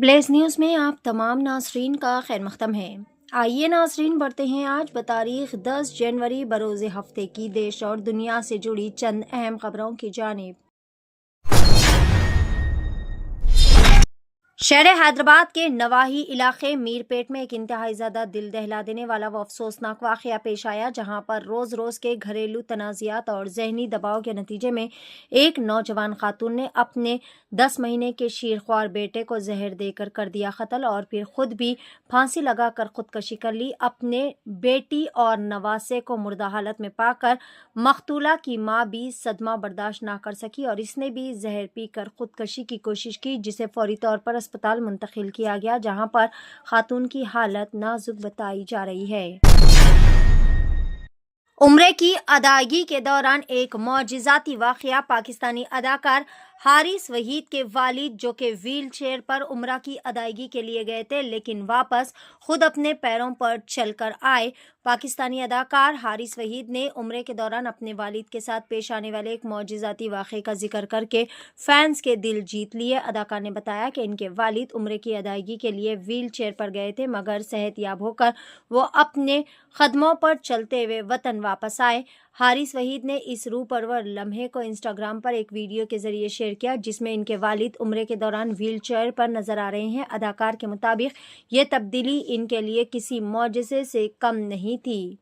Blaze news میں آپ تمام ناظرین کا خیر مقدم ہے۔ آئیے ناظرین بڑھتے ہیں آج بتاریخ 10 جنوری بروز ہفتے کی دیش اور دنیا سے جڑی چند اہم خبروں کی جانب۔ شہر حیدرآباد کے نواحی علاقے میر پیٹ میں ایک انتہائی زیادہ دل دہلا دینے والا و افسوسناک واقعہ پیش آیا، جہاں پر روز روز کے گھریلو تنازعات اور ذہنی دباؤ کے نتیجے میں ایک نوجوان خاتون نے اپنے 10 مہینے کے شیرخوار بیٹے کو زہر دے کر دیا قتل اور پھر خود بھی پھانسی لگا کر خودکشی کر لی۔ اپنے بیٹی اور نواسے کو مردہ حالت میں پا کر مقتولہ کی ماں بھی صدمہ برداشت نہ کر سکی اور اس نے بھی زہر پی کر خودکشی کی کوشش کی، جسے فوری طور پر اسپتال منتقل کیا گیا، جہاں پر خاتون کی حالت نازک بتائی جا رہی ہے۔ عمرے کی ادائیگی کے دوران ایک معجزاتی واقعہ۔ پاکستانی اداکار حارث وحید کے والد، جو کہ ویل چیئر پر عمرہ کی ادائیگی کے لیے گئے تھے لیکن واپس خود اپنے پیروں پر چل کر آئے۔ پاکستانی اداکار حارث وحید نے عمرے کے دوران اپنے والد کے ساتھ پیش آنے والے ایک معجزاتی واقعے کا ذکر کر کے فینس کے دل جیت لیے۔ اداکار نے بتایا کہ ان کے والد عمرے کی ادائیگی کے لیے ویل چیئر پر گئے تھے، مگر صحت یاب ہو کر وہ اپنے قدموں پر چلتے ہوئے وطن واپس آئے۔ حارث وحید نے اس روح پرور لمحے کو انسٹاگرام پر ایک ویڈیو کے ذریعے شیئر کیا، جس میں ان کے والد عمرے کے دوران ویل چیئر پر نظر آ رہے ہیں۔ اداکار کے مطابق یہ تبدیلی ان کے لیے کسی معجزے سے کم نہیں تھی۔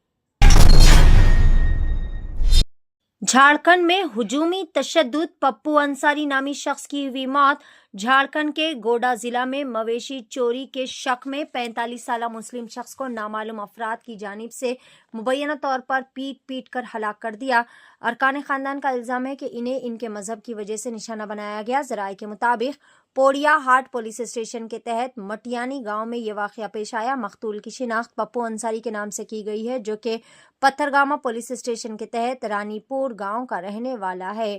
جھارکھنڈ میں ہجومی تشدد، پپو انصاری نامی شخص کی ہوئی موت۔ جھارکھنڈ کے گوڈا ضلع میں مویشی چوری کے شک میں 45 سالہ مسلم شخص کو نامعلوم افراد کی جانب سے مبینہ طور پر پیٹ کر ہلاک کر دیا۔ ارکان خاندان کا الزام ہے کہ انہیں ان کے مذہب کی وجہ سے نشانہ بنایا گیا۔ ذرائع کے مطابق پوڑیا ہاٹ پولیس اسٹیشن کے تحت مٹیانی گاؤں میں یہ واقعہ پیش آیا۔ مقتول کی شناخت پپو انصاری کے نام سے کی گئی ہے، جو کہ پتھرگامہ پولیس اسٹیشن کے تحت رانی پور گاؤں کا رہنے والا ہے۔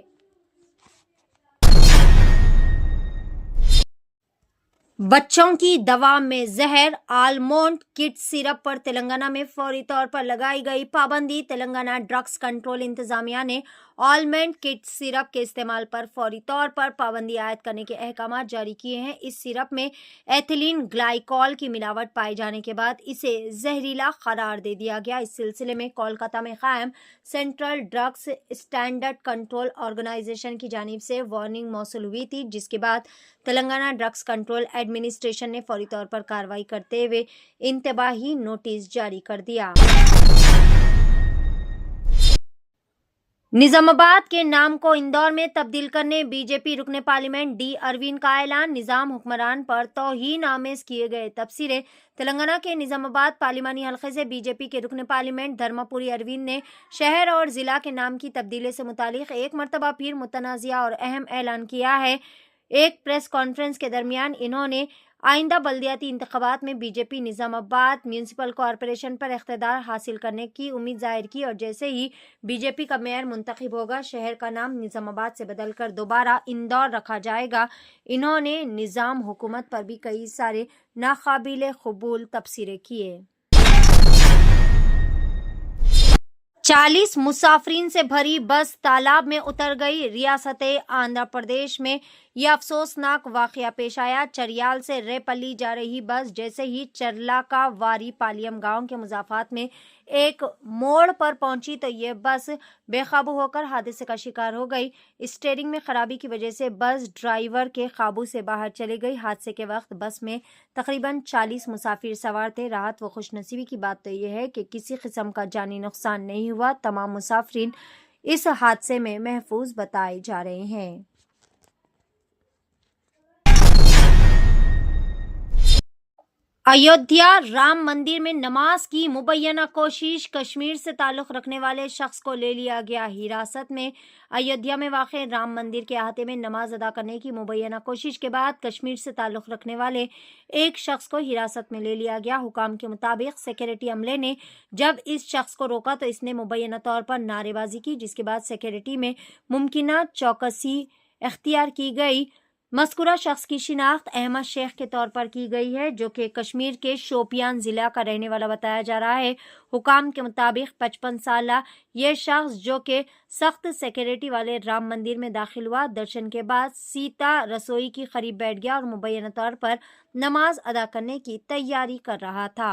بچوں کی دوا میں زہر، آلمونڈ کڈ سیرپ پر تلنگانہ میں فوری طور پر لگائی گئی پابندی۔ تلنگانہ ڈرگس کنٹرول انتظامیہ نے آلمنڈ کڈ سیرپ کے استعمال پر فوری طور پر پابندی عائد کرنے کے احکامات جاری کیے ہیں۔ اس سیرپ میں ایتھیلین گلائیکول کی ملاوٹ پائے جانے کے بعد اسے زہریلا قرار دے دیا گیا۔ اس سلسلے میں کولکاتہ میں قائم central drugs standard control organisation کی جانب سے وارننگ موصول ہوئی تھی، جس کے بعد تلنگانہ ڈرگس کنٹرول ایڈمنسٹریشن نے فوری طور پر کارروائی کرتے ہوئے انتباہی نوٹس جاری کر دیا۔ نظام آباد کے نام کو اندور میں تبدیل کرنے بی جے پی رکن پارلیمنٹ ڈی اروین کا اعلان۔ نظام حکمران پر توہین آمیز کیے گئے تبصرے۔ تلنگانہ کے نظام آباد پارلیمانی حلقے سے بی جے پی کے رکن پارلیمنٹ دھرما پوری اروین نے شہر اور ضلع کے نام کی تبدیلی سے متعلق ایک مرتبہ پھر متنازعہ اور اہم اعلان کیا ہے۔ ایک پریس کانفرنس کے درمیان انہوں نے آئندہ بلدیاتی انتخابات میں بی جے پی نظام آباد میونسپل کارپوریشن پر اقتدار حاصل کرنے کی امید ظاہر کی، اور جیسے ہی بی جے پی کا میئر منتخب ہوگا شہر کا نام نظام آباد سے بدل کر دوبارہ اندور رکھا جائے گا۔ انہوں نے نظام حکومت پر بھی کئی سارے ناقابل قبول تبصرے کیے۔ 40 مسافرین سے بھری بس تالاب میں اتر گئی۔ ریاست آندھرا پردیش میں یہ افسوسناک واقعہ پیش آیا۔ چریال سے ریپلی جا رہی بس جیسے ہی چرلاکا واری پالیم گاؤں کے مضافات میں ایک موڑ پر پہنچی تو یہ بس بے قابو ہو کر حادثے کا شکار ہو گئی۔ اسٹیئرنگ میں خرابی کی وجہ سے بس ڈرائیور کے قابو سے باہر چلی گئی۔ حادثے کے وقت بس میں تقریباً 40 مسافر سوار تھے۔ راحت و خوش نصیبی کی بات تو یہ ہے کہ کسی قسم کا جانی نقصان نہیں ہوا۔ تمام مسافرین اس حادثے میں محفوظ بتائے جا رہے ہیں۔ ایودھیا رام مندر میں نماز کی مبینہ کوشش، کشمیر سے تعلق رکھنے والے شخص کو لے لیا گیا حراست میں۔ ایودھیا میں واقع رام مندر کے احاطے میں نماز ادا کرنے کی مبینہ کوشش کے بعد کشمیر سے تعلق رکھنے والے ایک شخص کو حراست میں لے لیا گیا۔ حکام کے مطابق سیکورٹی عملے نے جب اس شخص کو روکا تو اس نے مبینہ طور پر نعرے بازی کی، جس کے بعد سیکورٹی میں ممکنہ چوکسی اختیار کی گئی۔ مذکورہ شخص کی شناخت احمد شیخ کے طور پر کی گئی ہے، جو کہ کشمیر کے شوپیان ضلع کا رہنے والا بتایا جا رہا ہے۔ حکام کے مطابق 55 سالہ یہ شخص، جو کہ سخت سیکورٹی والے رام مندر میں داخل ہوا، درشن کے بعد سیتا رسوئی کی قریب بیٹھ گیا اور مبینہ طور پر نماز ادا کرنے کی تیاری کر رہا تھا۔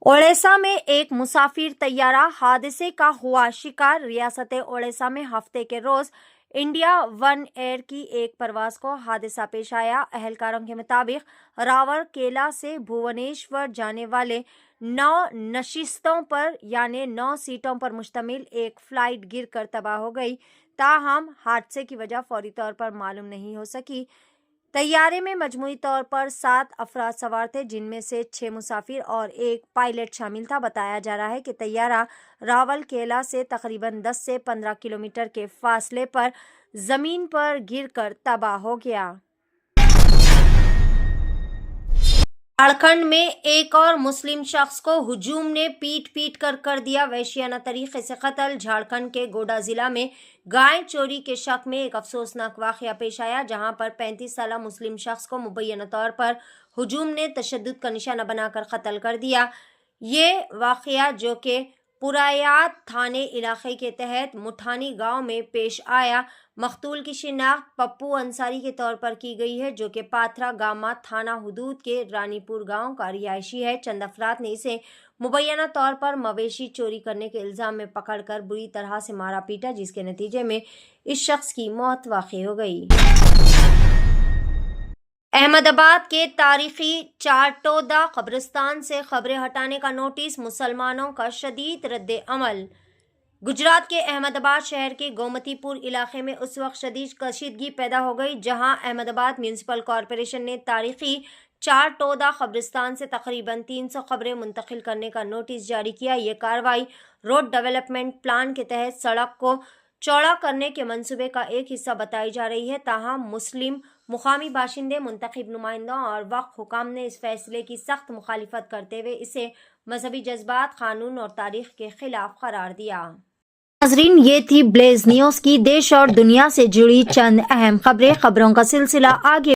اڈیشہ میں ایک مسافر طیارہ حادثے کا ہوا شکار۔ ریاست اڈیشہ میں ہفتے کے روز انڈیا ون ایئر کی ایک پرواز کو حادثہ پیش آیا۔ اہلکاروں کے مطابق راور کیلا سے بھونیشور جانے والے 9 نشستوں پر یعنی 9 سیٹوں پر مشتمل ایک فلائٹ گر کر تباہ ہو گئی، تاہم حادثے کی وجہ فوری طور پر معلوم نہیں ہو سکی۔ طیارے میں مجموعی طور پر 7 افراد سوار تھے، جن میں سے 6 مسافر اور ایک پائلٹ شامل تھا۔ بتایا جا رہا ہے کہ طیارہ راول کیلا سے تقریباً 10 سے 15 کلومیٹر کے فاصلے پر زمین پر گر کر تباہ ہو گیا۔ جھارکھنڈ میں ایک اور مسلم شخص کو ہجوم نے پیٹ کر دیا وحشیانہ طریقے سے قتل۔ جھارکھنڈ کے گوڈا ضلع میں گائے چوری کے شک میں ایک افسوسناک واقعہ پیش آیا، جہاں پر 35 سالہ مسلم شخص کو مبینہ طور پر ہجوم نے تشدد کا نشانہ بنا کر قتل کر دیا۔ یہ واقعہ، جو کہ پورایات تھانے علاقے کے تحت مٹھانی گاؤں میں پیش آیا، مقتول کی شناخت پپو انصاری کے طور پر کی گئی ہے، جو کہ پاتھرا گاما تھانہ حدود کے رانی پور گاؤں کا رہائشی ہے۔ چند افراد نے اسے مبینہ طور پر مویشی چوری کرنے کے الزام میں پکڑ کر بری طرح سے مارا پیٹا، جس کے نتیجے میں اس شخص کی موت واقع ہو گئی۔ احمد آباد کے تاریخی چارٹودا قبرستان سے قبریں ہٹانے کا نوٹس، مسلمانوں کا شدید رد عمل۔ گجرات کے احمد آباد شہر کے گومتی پور علاقے میں اس وقت شدید کشیدگی پیدا ہو گئی، جہاں احمد آباد میونسپل کارپوریشن نے تاریخی چارٹودا قبرستان سے تقریباً 300 قبریں منتقل کرنے کا نوٹس جاری کیا۔ یہ کارروائی روڈ ڈیولپمنٹ پلان کے تحت سڑک کو چوڑا کرنے کے منصوبے کا ایک حصہ بتائی جا رہی ہے، تاہم مسلم مقامی باشندے، منتخب نمائندوں اور وقف حکام نے اس فیصلے کی سخت مخالفت کرتے ہوئے اسے مذہبی جذبات، قانون اور تاریخ کے خلاف قرار دیا۔ ناظرین، یہ تھی بلیز نیوز کی دیش اور دنیا سے جڑی چند اہم خبریں۔ خبروں کا سلسلہ آگے